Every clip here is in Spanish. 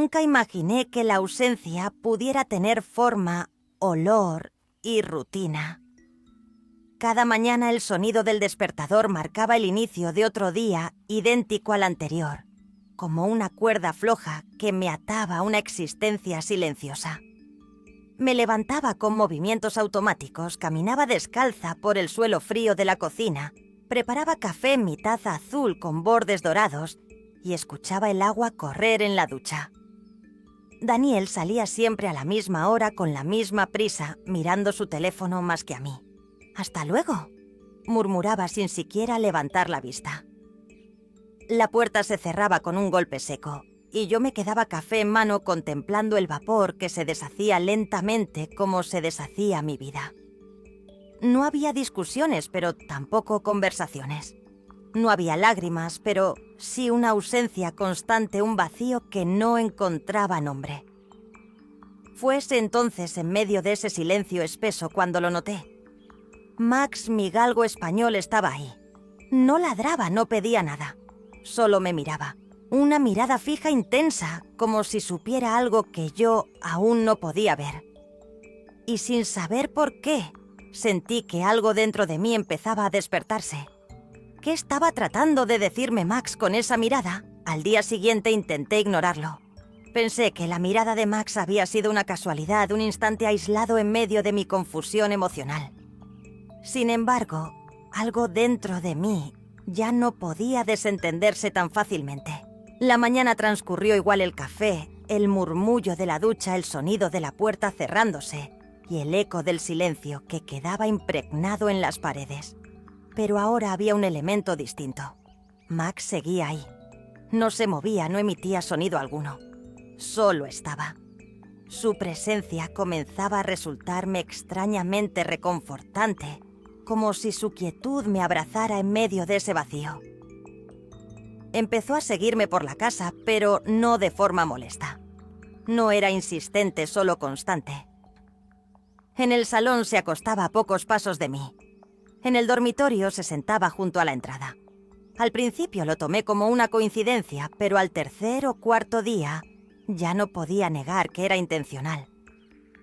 Nunca imaginé que la ausencia pudiera tener forma, olor y rutina. Cada mañana el sonido del despertador marcaba el inicio de otro día idéntico al anterior, como una cuerda floja que me ataba a una existencia silenciosa. Me levantaba con movimientos automáticos, caminaba descalza por el suelo frío de la cocina, preparaba café en mi taza azul con bordes dorados y escuchaba el agua correr en la ducha. Daniel salía siempre a la misma hora con la misma prisa, mirando su teléfono más que a mí. «Hasta luego», murmuraba sin siquiera levantar la vista. La puerta se cerraba con un golpe seco y yo me quedaba café en mano contemplando el vapor que se deshacía lentamente como se deshacía mi vida. No había discusiones, pero tampoco conversaciones. No había lágrimas, pero sí una ausencia constante, un vacío que no encontraba nombre. Fue ese entonces, en medio de ese silencio espeso, cuando lo noté. Max, mi galgo español, estaba ahí. No ladraba, no pedía nada. Solo me miraba. Una mirada fija intensa, como si supiera algo que yo aún no podía ver. Y sin saber por qué, sentí que algo dentro de mí empezaba a despertarse. ¿Qué estaba tratando de decirme Max con esa mirada? Al día siguiente intenté ignorarlo. Pensé que la mirada de Max había sido una casualidad, un instante aislado en medio de mi confusión emocional. Sin embargo, algo dentro de mí ya no podía desentenderse tan fácilmente. La mañana transcurrió igual, el café, el murmullo de la ducha, el sonido de la puerta cerrándose y el eco del silencio que quedaba impregnado en las paredes. Pero ahora había un elemento distinto. Max seguía ahí. No se movía, no emitía sonido alguno. Solo estaba. Su presencia comenzaba a resultarme extrañamente reconfortante, como si su quietud me abrazara en medio de ese vacío. Empezó a seguirme por la casa, pero no de forma molesta. No era insistente, solo constante. En el salón se acostaba a pocos pasos de mí. En el dormitorio se sentaba junto a la entrada. Al principio lo tomé como una coincidencia, pero al tercer o cuarto día ya no podía negar que era intencional.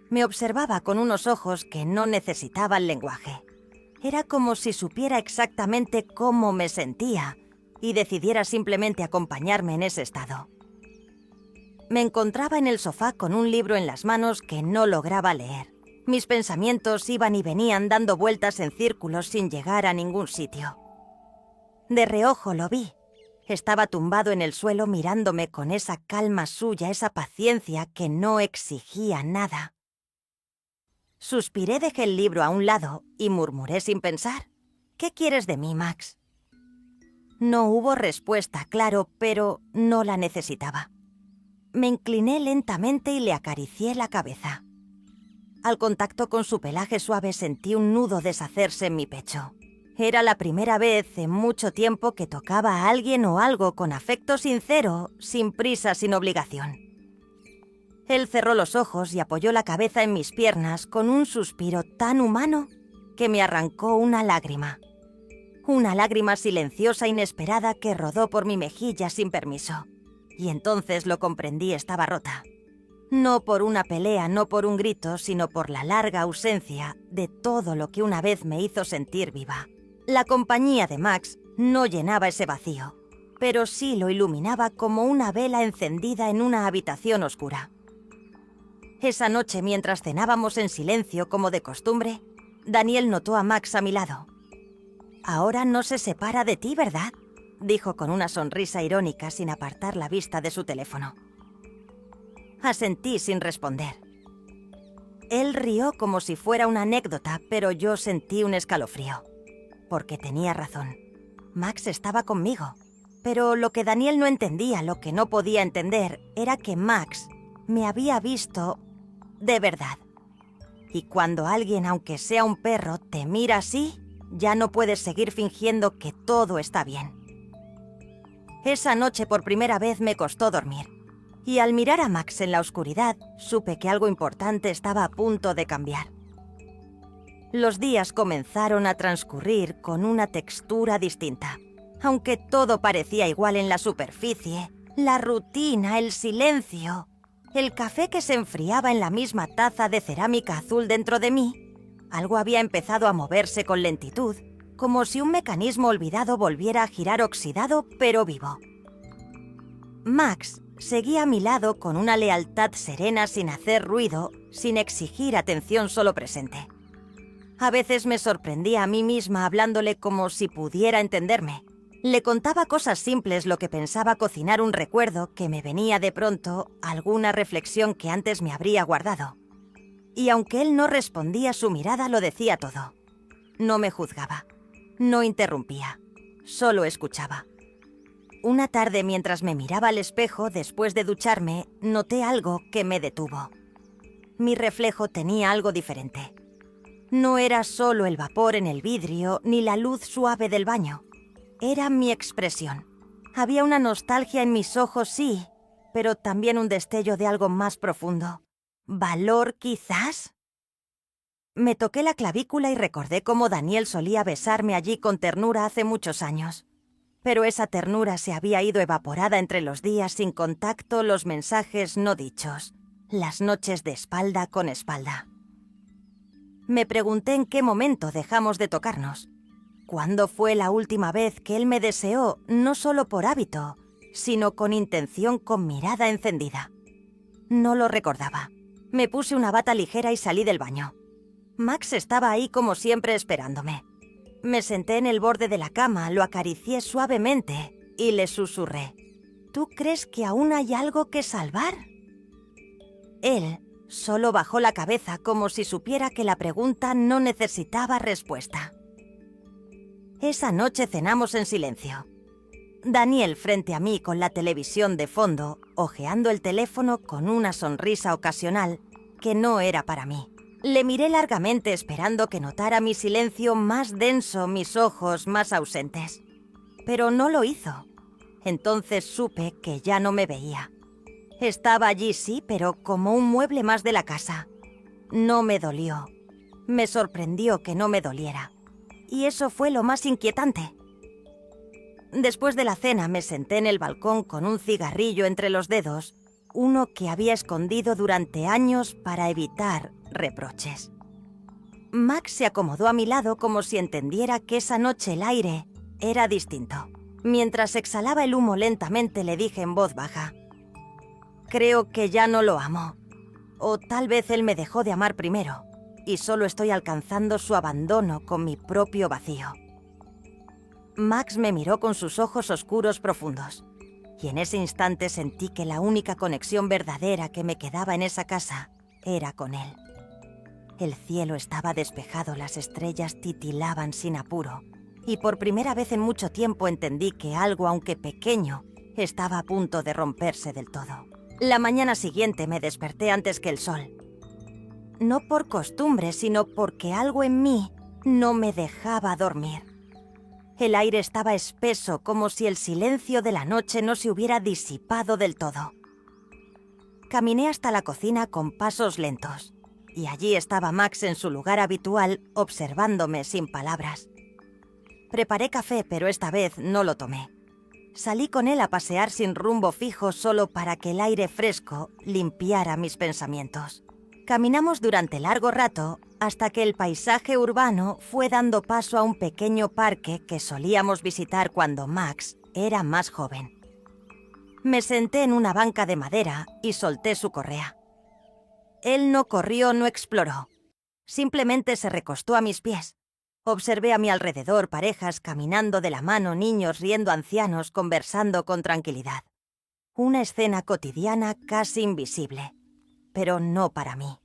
Me observaba con unos ojos que no necesitaban lenguaje. Era como si supiera exactamente cómo me sentía y decidiera simplemente acompañarme en ese estado. Me encontraba en el sofá con un libro en las manos que no lograba leer. Mis pensamientos iban y venían dando vueltas en círculos sin llegar a ningún sitio. De reojo lo vi. Estaba tumbado en el suelo mirándome con esa calma suya, esa paciencia que no exigía nada. Suspiré, dejé el libro a un lado y murmuré sin pensar: «¿Qué quieres de mí, Max?». No hubo respuesta, claro, pero no la necesitaba. Me incliné lentamente y le acaricié la cabeza. Al contacto con su pelaje suave sentí un nudo deshacerse en mi pecho. Era la primera vez en mucho tiempo que tocaba a alguien o algo con afecto sincero, sin prisa, sin obligación. Él cerró los ojos y apoyó la cabeza en mis piernas con un suspiro tan humano que me arrancó una lágrima. Una lágrima silenciosa, inesperada, que rodó por mi mejilla sin permiso. Y entonces lo comprendí, estaba rota. No por una pelea, no por un grito, sino por la larga ausencia de todo lo que una vez me hizo sentir viva. La compañía de Max no llenaba ese vacío, pero sí lo iluminaba como una vela encendida en una habitación oscura. Esa noche, mientras cenábamos en silencio como de costumbre, Daniel notó a Max a mi lado. «Ahora no se separa de ti, ¿verdad?», dijo con una sonrisa irónica sin apartar la vista de su teléfono. Asentí sin responder. Él rió como si fuera una anécdota, pero yo sentí un escalofrío. Porque tenía razón. Max estaba conmigo. Pero lo que Daniel no entendía, lo que no podía entender, era que Max me había visto de verdad. Y cuando alguien, aunque sea un perro, te mira así, ya no puedes seguir fingiendo que todo está bien. Esa noche por primera vez me costó dormir. Y al mirar a Max en la oscuridad, supe que algo importante estaba a punto de cambiar. Los días comenzaron a transcurrir con una textura distinta. Aunque todo parecía igual en la superficie, La rutina, el silencio, el café que se enfriaba en la misma taza de cerámica azul dentro de mí. Algo había empezado a moverse con lentitud, como si un mecanismo olvidado volviera a girar oxidado pero vivo. Max seguía a mi lado con una lealtad serena sin hacer ruido, sin exigir atención solo presente. A veces me sorprendía a mí misma hablándole como si pudiera entenderme. Le contaba cosas simples, lo que pensaba cocinar un recuerdo que me venía de pronto, alguna reflexión que antes me habría guardado. Y aunque él no respondía, su mirada lo decía todo. No me juzgaba, no interrumpía, solo escuchaba. Una tarde, mientras me miraba al espejo después de ducharme, noté algo que me detuvo. Mi reflejo tenía algo diferente. No era solo el vapor en el vidrio ni la luz suave del baño. Era mi expresión. Había una nostalgia en mis ojos, sí, pero también un destello de algo más profundo. ¿Valor, quizás? Me toqué la clavícula y recordé cómo Daniel solía besarme allí con ternura hace muchos años. Pero esa ternura se había ido evaporada entre los días sin contacto, los mensajes no dichos, las noches de espalda con espalda. Me pregunté en qué momento dejamos de tocarnos. ¿Cuándo fue la última vez que él me deseó, no solo por hábito, sino con intención, con mirada encendida? No lo recordaba. Me puse una bata ligera y salí del baño. Max estaba ahí como siempre esperándome. Me senté en el borde de la cama, lo acaricié suavemente y le susurré: ¿Tú crees que aún hay algo que salvar? Él solo bajó la cabeza como si supiera que la pregunta no necesitaba respuesta. Esa noche cenamos en silencio. Daniel frente a mí con la televisión de fondo, hojeando el teléfono con una sonrisa ocasional que no era para mí. Le miré largamente esperando que notara mi silencio más denso, mis ojos más ausentes. Pero no lo hizo. Entonces supe que ya no me veía. Estaba allí, sí, pero como un mueble más de la casa. No me dolió. Me sorprendió que no me doliera. Y eso fue lo más inquietante. Después de la cena me senté en el balcón con un cigarrillo entre los dedos, uno que había escondido durante años para evitar reproches. Max se acomodó a mi lado como si entendiera que esa noche el aire era distinto. Mientras exhalaba el humo lentamente le dije en voz baja: creo que ya no lo amo. O tal vez él me dejó de amar primero y solo estoy alcanzando su abandono con mi propio vacío. Max me miró con sus ojos oscuros profundos, y en ese instante sentí que la única conexión verdadera que me quedaba en esa casa era con él. El cielo estaba despejado, las estrellas titilaban sin apuro, y por primera vez en mucho tiempo entendí que algo, aunque pequeño, estaba a punto de romperse del todo. La mañana siguiente me desperté antes que el sol. No por costumbre, sino porque algo en mí no me dejaba dormir. El aire estaba espeso, como si el silencio de la noche no se hubiera disipado del todo. Caminé hasta la cocina con pasos lentos, y allí estaba Max en su lugar habitual, observándome sin palabras. Preparé café, pero esta vez no lo tomé. Salí con él a pasear sin rumbo fijo solo para que el aire fresco limpiara mis pensamientos. Caminamos durante largo rato hasta que el paisaje urbano fue dando paso a un pequeño parque que solíamos visitar cuando Max era más joven. Me senté en una banca de madera y solté su correa. Él no corrió, no exploró. Simplemente se recostó a mis pies. Observé a mi alrededor parejas caminando de la mano, niños riendo, ancianos conversando con tranquilidad. Una escena cotidiana casi invisible, pero no para mí.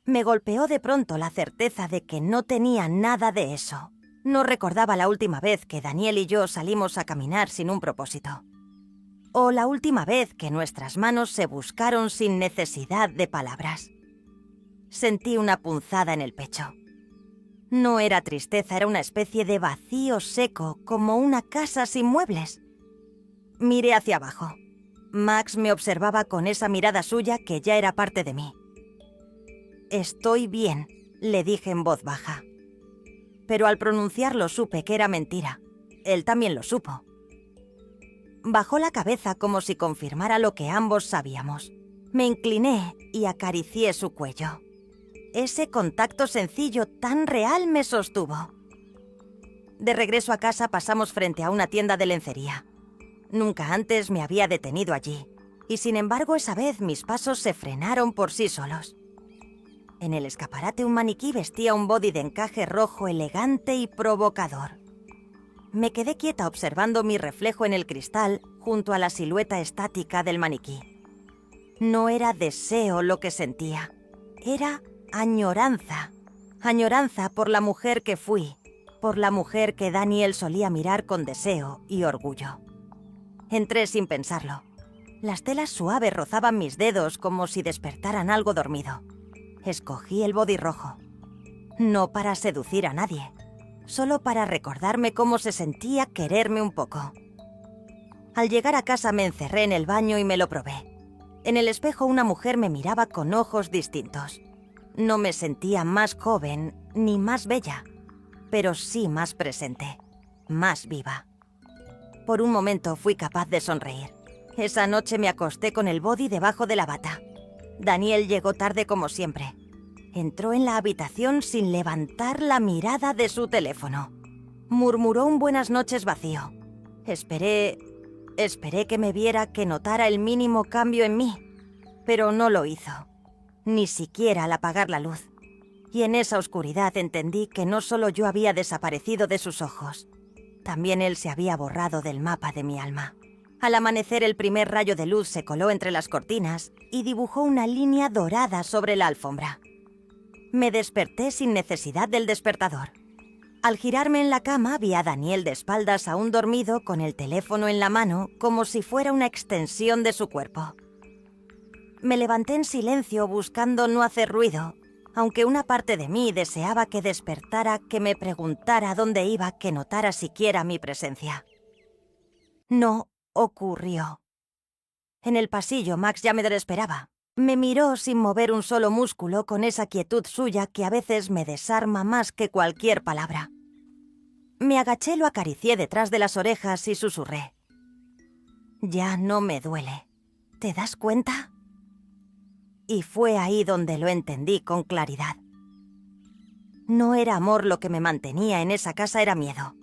Me golpeó de pronto la certeza de que no tenía nada de eso. No recordaba la última vez que Daniel y yo salimos a caminar sin un propósito. O la última vez que nuestras manos se buscaron sin necesidad de palabras. Sentí una punzada en el pecho. No era tristeza, era una especie de vacío seco, como una casa sin muebles. Miré hacia abajo. Max me observaba con esa mirada suya que ya era parte de mí. «Estoy bien», le dije en voz baja. Pero al pronunciarlo supe que era mentira. Él también lo supo. Bajó la cabeza como si confirmara lo que ambos sabíamos. Me incliné y acaricié su cuello. Ese contacto sencillo tan real me sostuvo. De regreso a casa pasamos frente a una tienda de lencería. Nunca antes me había detenido allí, y sin embargo esa vez mis pasos se frenaron por sí solos. En el escaparate un maniquí vestía un body de encaje rojo elegante y provocador. Me quedé quieta observando mi reflejo en el cristal junto a la silueta estática del maniquí. No era deseo lo que sentía, era añoranza. Añoranza por la mujer que fui, por la mujer que Daniel solía mirar con deseo y orgullo. Entré sin pensarlo. Las telas suaves rozaban mis dedos como si despertaran algo dormido. Escogí el body rojo. No para seducir a nadie, solo para recordarme cómo se sentía quererme un poco. Al llegar a casa me encerré en el baño y me lo probé. En el espejo una mujer me miraba con ojos distintos. No me sentía más joven ni más bella, pero sí más presente, más viva. Por un momento fui capaz de sonreír. Esa noche me acosté con el body debajo de la bata. Daniel llegó tarde como siempre. Entró en la habitación sin levantar la mirada de su teléfono. Murmuró un buenas noches vacío. Esperé que me viera, que notara el mínimo cambio en mí, pero no lo hizo. Ni siquiera al apagar la luz. Y en esa oscuridad entendí que no solo yo había desaparecido de sus ojos, también él se había borrado del mapa de mi alma. Al amanecer el primer rayo de luz se coló entre las cortinas y dibujó una línea dorada sobre la alfombra. Me desperté sin necesidad del despertador. Al girarme en la cama vi a Daniel de espaldas aún dormido con el teléfono en la mano como si fuera una extensión de su cuerpo. Me levanté en silencio buscando no hacer ruido, aunque una parte de mí deseaba que despertara, que me preguntara dónde iba, que notara siquiera mi presencia. No ocurrió. En el pasillo Max ya me esperaba. Me miró sin mover un solo músculo con esa quietud suya que a veces me desarma más que cualquier palabra. Me agaché, lo acaricié detrás de las orejas y susurré. Ya no me duele. ¿Te das cuenta? Y fue ahí donde lo entendí con claridad. No era amor lo que me mantenía en esa casa, era miedo.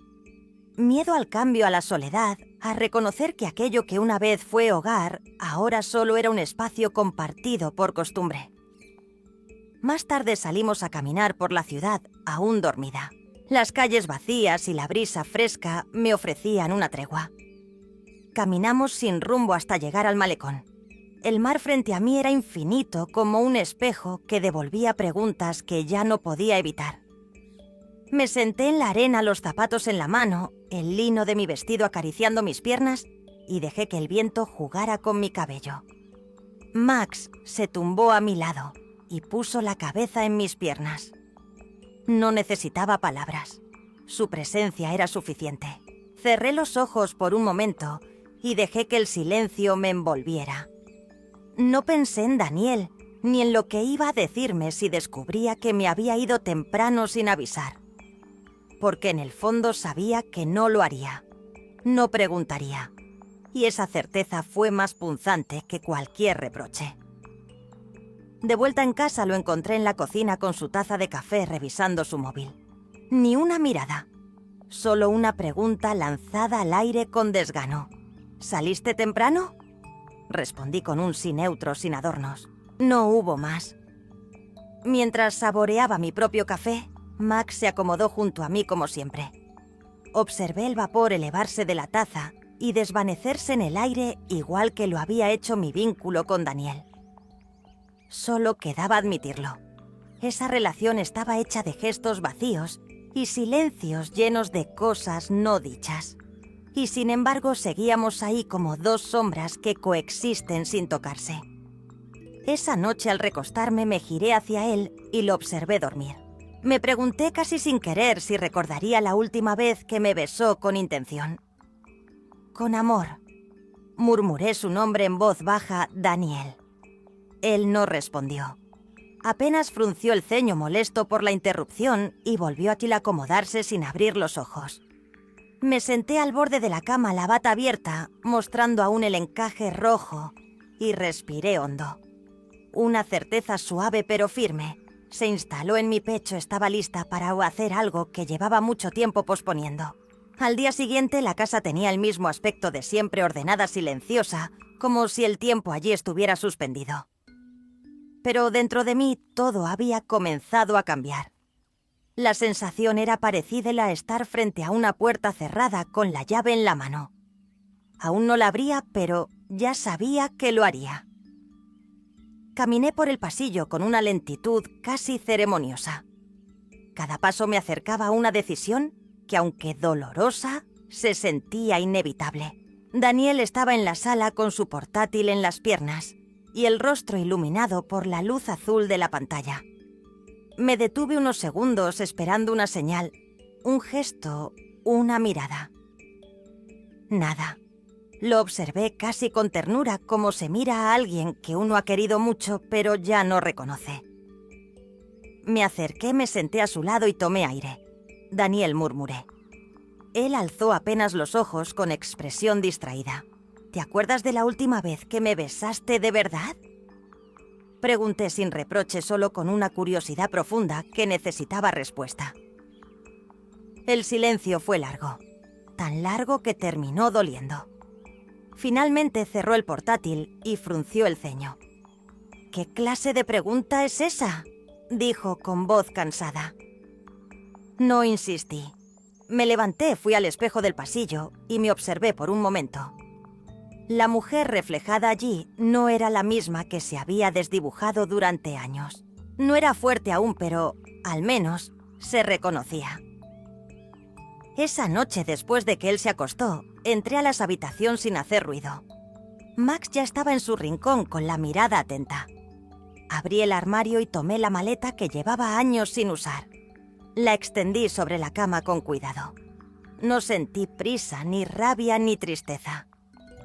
Miedo al cambio, a la soledad, a reconocer que aquello que una vez fue hogar, ahora solo era un espacio compartido por costumbre. Más tarde salimos a caminar por la ciudad, aún dormida. Las calles vacías y la brisa fresca me ofrecían una tregua. Caminamos sin rumbo hasta llegar al malecón. El mar frente a mí era infinito, como un espejo que devolvía preguntas que ya no podía evitar. Me senté en la arena, los zapatos en la mano, el lino de mi vestido acariciando mis piernas y dejé que el viento jugara con mi cabello. Max se tumbó a mi lado y puso la cabeza en mis piernas. No necesitaba palabras. Su presencia era suficiente. Cerré los ojos por un momento y dejé que el silencio me envolviera. No pensé en Daniel, ni en lo que iba a decirme si descubría que me había ido temprano sin avisar. Porque en el fondo sabía que no lo haría. No preguntaría. Y esa certeza fue más punzante que cualquier reproche. De vuelta en casa lo encontré en la cocina con su taza de café revisando su móvil. Ni una mirada. Solo una pregunta lanzada al aire con desgano. ¿Saliste temprano? Respondí con un sí neutro sin adornos. No hubo más. Mientras saboreaba mi propio café, Max se acomodó junto a mí como siempre. Observé el vapor elevarse de la taza y desvanecerse en el aire igual que lo había hecho mi vínculo con Daniel. Solo quedaba admitirlo. Esa relación estaba hecha de gestos vacíos y silencios llenos de cosas no dichas. Y sin embargo seguíamos ahí como dos sombras que coexisten sin tocarse. Esa noche al recostarme me giré hacia él y lo observé dormir. Me pregunté casi sin querer si recordaría la última vez que me besó con intención. Con amor. Murmuré su nombre en voz baja, Daniel. Él no respondió. Apenas frunció el ceño molesto por la interrupción y volvió a acomodarse sin abrir los ojos. Me senté al borde de la cama, la bata abierta, mostrando aún el encaje rojo, y respiré hondo. Una certeza suave pero firme se instaló en mi pecho. Estaba lista para hacer algo que llevaba mucho tiempo posponiendo. Al día siguiente la casa tenía el mismo aspecto de siempre, ordenada, silenciosa, como si el tiempo allí estuviera suspendido. Pero dentro de mí todo había comenzado a cambiar. La sensación era parecida a estar frente a una puerta cerrada con la llave en la mano. Aún no la abría, pero ya sabía que lo haría. Caminé por el pasillo con una lentitud casi ceremoniosa. Cada paso me acercaba a una decisión que, aunque dolorosa, se sentía inevitable. Daniel estaba en la sala con su portátil en las piernas y el rostro iluminado por la luz azul de la pantalla. Me detuve unos segundos esperando una señal, un gesto, una mirada. Nada. Lo observé casi con ternura, como se mira a alguien que uno ha querido mucho pero ya no reconoce. Me acerqué, me senté a su lado y tomé aire. Daniel, murmuré. Él alzó apenas los ojos con expresión distraída. ¿Te acuerdas de la última vez que me besaste de verdad? Pregunté sin reproche, solo con una curiosidad profunda que necesitaba respuesta. El silencio fue largo, tan largo que terminó doliendo. Finalmente cerró el portátil y frunció el ceño. ¿Qué clase de pregunta es esa?, dijo con voz cansada. No insistí. Me levanté, fui al espejo del pasillo y me observé por un momento. La mujer reflejada allí no era la misma que se había desdibujado durante años. No era fuerte aún, pero, al menos, se reconocía. Esa noche, después de que él se acostó, entré a la habitación sin hacer ruido. Max ya estaba en su rincón con la mirada atenta. Abrí el armario y tomé la maleta que llevaba años sin usar. La extendí sobre la cama con cuidado. No sentí prisa, ni rabia, ni tristeza.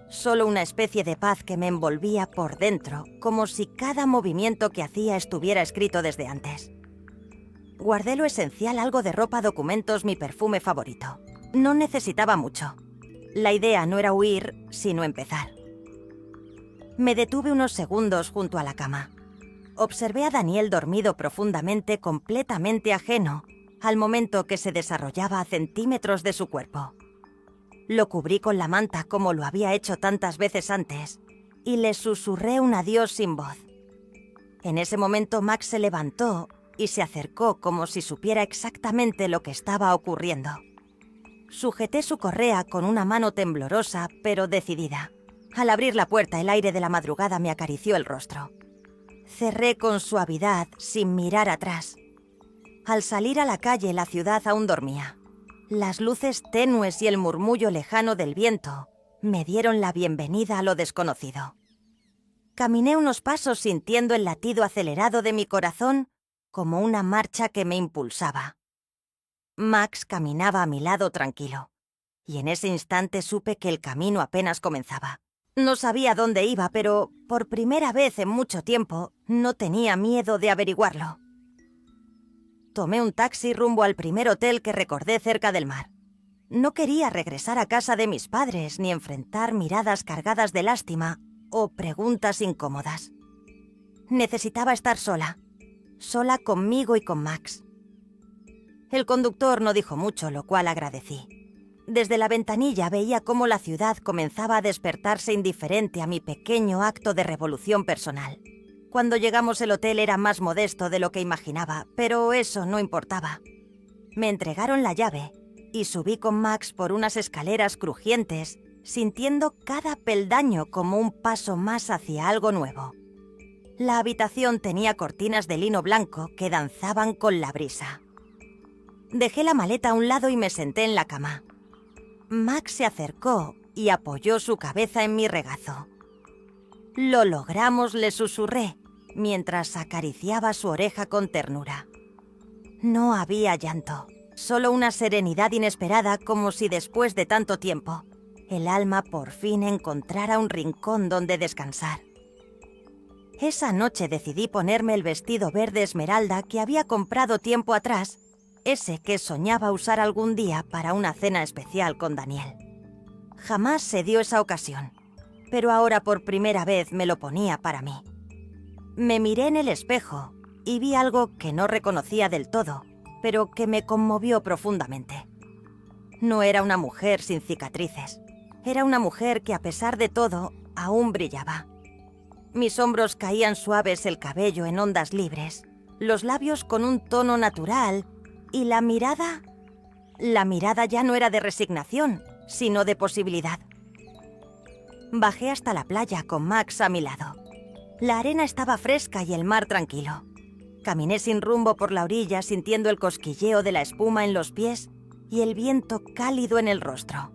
Solo una especie de paz que me envolvía por dentro, como si cada movimiento que hacía estuviera escrito desde antes. Guardé lo esencial, algo de ropa, documentos, mi perfume favorito. No necesitaba mucho. La idea no era huir, sino empezar. Me detuve unos segundos junto a la cama. Observé a Daniel dormido profundamente, completamente ajeno al momento que se desarrollaba a centímetros de su cuerpo. Lo cubrí con la manta como lo había hecho tantas veces antes y le susurré un adiós sin voz. En ese momento Max se levantó y se acercó como si supiera exactamente lo que estaba ocurriendo. Sujeté su correa con una mano temblorosa pero decidida. Al abrir la puerta, el aire de la madrugada me acarició el rostro. Cerré con suavidad, sin mirar atrás. Al salir a la calle, la ciudad aún dormía. Las luces tenues y el murmullo lejano del viento me dieron la bienvenida a lo desconocido. Caminé unos pasos sintiendo el latido acelerado de mi corazón como una marcha que me impulsaba. Max caminaba a mi lado tranquilo, y en ese instante supe que el camino apenas comenzaba. No sabía dónde iba, pero por primera vez en mucho tiempo no tenía miedo de averiguarlo. Tomé un taxi rumbo al primer hotel que recordé cerca del mar. No quería regresar a casa de mis padres ni enfrentar miradas cargadas de lástima o preguntas incómodas. Necesitaba estar sola conmigo y con Max. El conductor no dijo mucho, lo cual agradecí. Desde la ventanilla veía cómo la ciudad comenzaba a despertarse indiferente a mi pequeño acto de revolución personal. Cuando llegamos el hotel era más modesto de lo que imaginaba, pero eso no importaba. Me entregaron la llave y subí con Max por unas escaleras crujientes, sintiendo cada peldaño como un paso más hacia algo nuevo. La habitación tenía cortinas de lino blanco que danzaban con la brisa. Dejé la maleta a un lado y me senté en la cama. Max se acercó y apoyó su cabeza en mi regazo. «Lo logramos», le susurré, mientras acariciaba su oreja con ternura. No había llanto, solo una serenidad inesperada, como si después de tanto tiempo, el alma por fin encontrara un rincón donde descansar. Esa noche decidí ponerme el vestido verde esmeralda que había comprado tiempo atrás ese que soñaba usar algún día para una cena especial con Daniel. Jamás se dio esa ocasión, pero ahora por primera vez me lo ponía para mí. Me miré en el espejo y vi algo que no reconocía del todo, pero que me conmovió profundamente. No era una mujer sin cicatrices, era una mujer que a pesar de todo aún brillaba. Mis hombros caían suaves, el cabello en ondas libres, los labios con un tono natural y la mirada ya no era de resignación, sino de posibilidad. Bajé hasta la playa con Max a mi lado. La arena estaba fresca y el mar tranquilo. Caminé sin rumbo por la orilla sintiendo el cosquilleo de la espuma en los pies y el viento cálido en el rostro.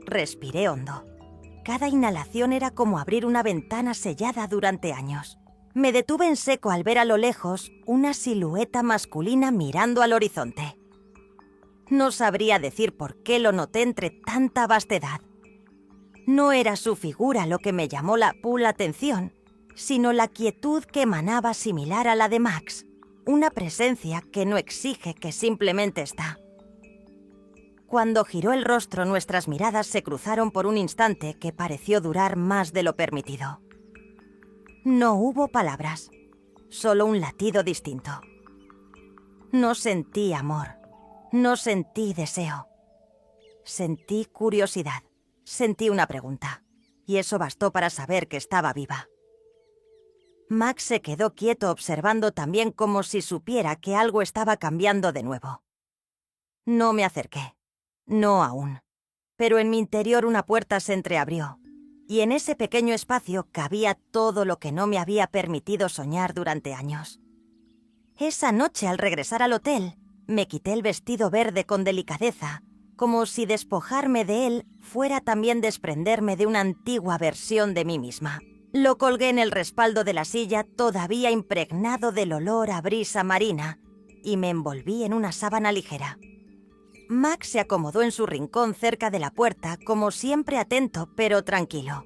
Respiré hondo. Cada inhalación era como abrir una ventana sellada durante años. Me detuve en seco al ver a lo lejos una silueta masculina mirando al horizonte. No sabría decir por qué lo noté entre tanta vastedad. No era su figura lo que me llamó la atención, sino la quietud que emanaba similar a la de Max, una presencia que no exige, que simplemente está. Cuando giró el rostro, nuestras miradas se cruzaron por un instante que pareció durar más de lo permitido. No hubo palabras, solo un latido distinto. No sentí amor, no sentí deseo. Sentí curiosidad, sentí una pregunta, y eso bastó para saber que estaba viva. Max se quedó quieto observando también como si supiera que algo estaba cambiando de nuevo. No me acerqué, no aún, pero en mi interior una puerta se entreabrió, y en ese pequeño espacio cabía todo lo que no me había permitido soñar durante años. Esa noche, al regresar al hotel, me quité el vestido verde con delicadeza, como si despojarme de él fuera también desprenderme de una antigua versión de mí misma. Lo colgué en el respaldo de la silla, todavía impregnado del olor a brisa marina, y me envolví en una sábana ligera. Max se acomodó en su rincón cerca de la puerta, como siempre atento pero tranquilo.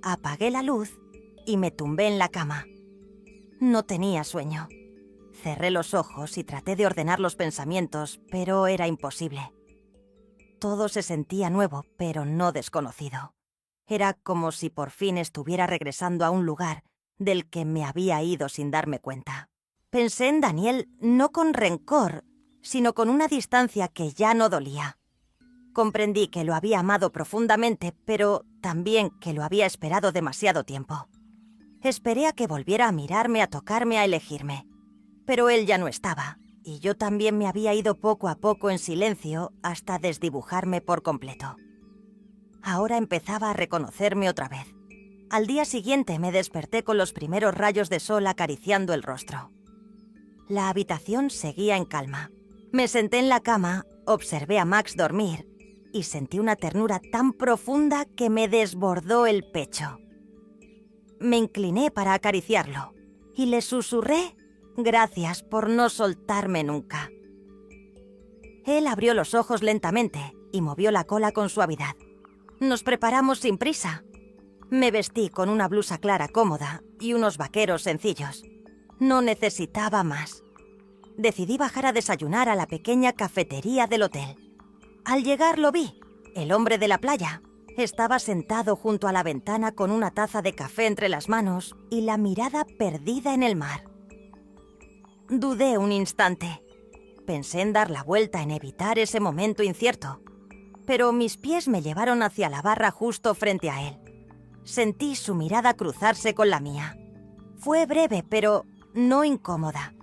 Apagué la luz y me tumbé en la cama. No tenía sueño. Cerré los ojos y traté de ordenar los pensamientos, pero era imposible. Todo se sentía nuevo, pero no desconocido. Era como si por fin estuviera regresando a un lugar del que me había ido sin darme cuenta. Pensé en Daniel no con rencor, sino con una distancia que ya no dolía. Comprendí que lo había amado profundamente, pero también que lo había esperado demasiado tiempo. Esperé a que volviera a mirarme, a tocarme, a elegirme. Pero él ya no estaba, y yo también me había ido poco a poco en silencio hasta desdibujarme por completo. Ahora empezaba a reconocerme otra vez. Al día siguiente me desperté con los primeros rayos de sol acariciando el rostro. La habitación seguía en calma. Me senté en la cama, observé a Max dormir y sentí una ternura tan profunda que me desbordó el pecho. Me incliné para acariciarlo y le susurré: «Gracias por no soltarme nunca». Él abrió los ojos lentamente y movió la cola con suavidad. Nos preparamos sin prisa. Me vestí con una blusa clara cómoda y unos vaqueros sencillos. No necesitaba más. Decidí bajar a desayunar a la pequeña cafetería del hotel. Al llegar lo vi, el hombre de la playa. Estaba sentado junto a la ventana con una taza de café entre las manos y la mirada perdida en el mar. Dudé un instante. Pensé en dar la vuelta, en evitar ese momento incierto. Pero mis pies me llevaron hacia la barra justo frente a él. Sentí su mirada cruzarse con la mía. Fue breve, pero no incómoda.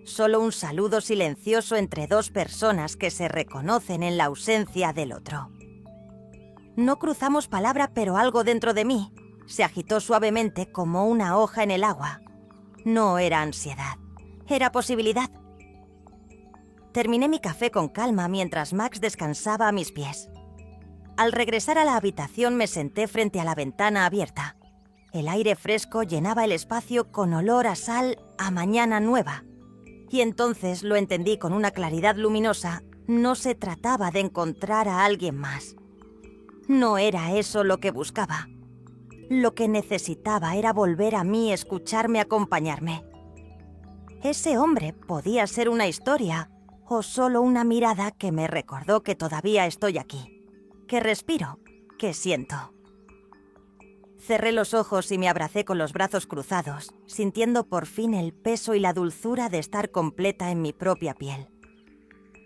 Solo un saludo silencioso entre dos personas que se reconocen en la ausencia del otro. No cruzamos palabra, pero algo dentro de mí se agitó suavemente como una hoja en el agua. No era ansiedad, era posibilidad. Terminé mi café con calma mientras Max descansaba a mis pies. Al regresar a la habitación me senté frente a la ventana abierta. El aire fresco llenaba el espacio con olor a sal, a mañana nueva. Y entonces lo entendí con una claridad luminosa. No se trataba de encontrar a alguien más. No era eso lo que buscaba. Lo que necesitaba era volver a mí, escucharme, acompañarme. Ese hombre podía ser una historia o solo una mirada que me recordó que todavía estoy aquí, que respiro, que siento. Cerré los ojos y me abracé con los brazos cruzados, sintiendo por fin el peso y la dulzura de estar completa en mi propia piel.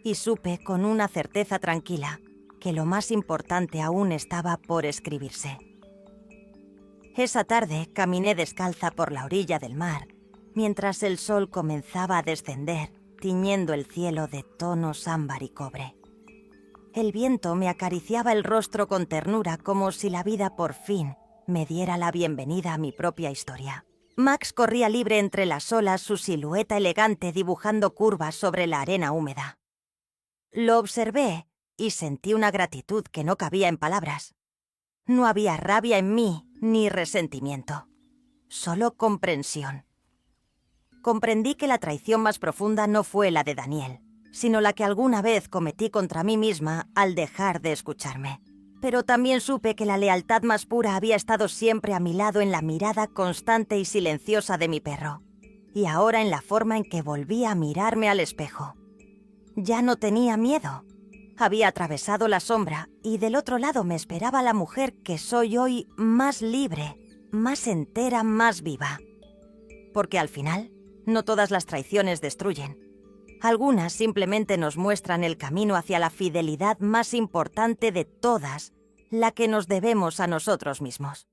Y supe con una certeza tranquila que lo más importante aún estaba por escribirse. Esa tarde caminé descalza por la orilla del mar, mientras el sol comenzaba a descender, tiñendo el cielo de tonos ámbar y cobre. El viento me acariciaba el rostro con ternura, como si la vida por fin me diera la bienvenida a mi propia historia. Max corría libre entre las olas, su silueta elegante dibujando curvas sobre la arena húmeda. Lo observé y sentí una gratitud que no cabía en palabras. No había rabia en mí ni resentimiento, solo comprensión. Comprendí que la traición más profunda no fue la de Daniel, sino la que alguna vez cometí contra mí misma al dejar de escucharme. Pero también supe que la lealtad más pura había estado siempre a mi lado en la mirada constante y silenciosa de mi perro, y ahora en la forma en que volvía a mirarme al espejo. Ya no tenía miedo. Había atravesado la sombra y del otro lado me esperaba la mujer que soy hoy, más libre, más entera, más viva. Porque al final, no todas las traiciones destruyen. Algunas simplemente nos muestran el camino hacia la fidelidad más importante de todas, la que nos debemos a nosotros mismos.